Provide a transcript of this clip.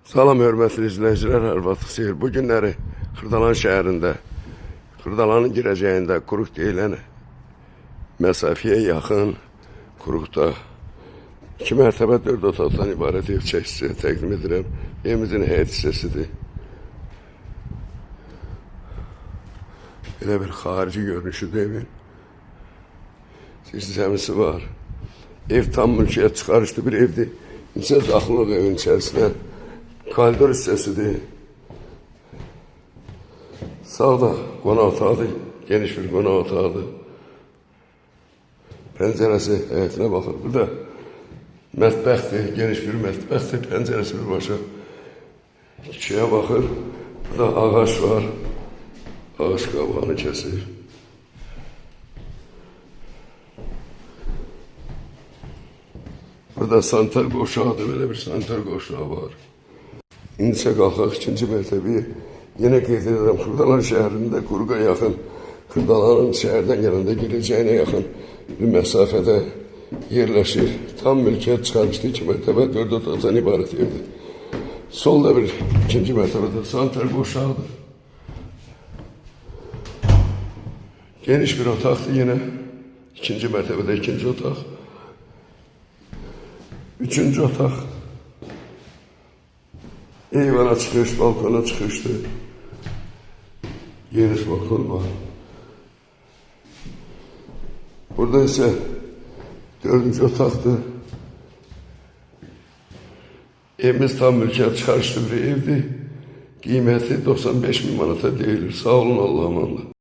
Salam hörmətli izləyicilər, hər vaxt xeyir. Bu günləri Xırdalan şəhərində, Xırdalanın girəcəyində Quruq deyilən məsafəyə yaxın Quruqda 2 mərtəbə 4 otaqdan ibarət ev çəkisi təqdim edirəm. Evimizin həyət hissəsidir. Belə bir xarici görünüşüdür evin. Zirzəmisi var. Ev tam mülkiyyət çıxarışlı bir evdir. İnsan daxılıq evin içərisinə. Koridor hissəsidir. Sağda qonaq otağıdır. Geniş bir qonaq otağıdır. Pəncərəsi həyətinə baxır. Burada mətbəxdir. Geniş bir mətbəxdir. Pəncərəsi birbaşa küçəyə baxır. Burada ağac var. Ağac qabağını kəsir. Burada sanitar qoşağıdır. Belə bir sanitar qoşağı var. İndisə qalxaq ikinci mərtəbəyə. Yenə qeyd edirəm, Xırdalan şəhərində Quruqa yaxın, Xırdalanın şəhərdən gələndə girəcəyinə yaxın bir məsafədə yerləşir. Tam mülkiyyət çıxarışlı 2 mərtəbə 4 otaqdan ibarət evdir. Solda bir ikinci mərtəbədə sanitar qoşağıdır. Geniş bir otaqdır yenə. İkinci mərtəbədə ikinci otaq. Üçüncü otaq. Eyvana çıxış, balkona çıxışdır. Geniş balkon var. Burada ise 4. otaqdır. Evimiz tam mülkiyyət çıxarışlı bir evdir. Qiyməti 95.000 manata deyilir. Sağ olun, Allah'a emanet.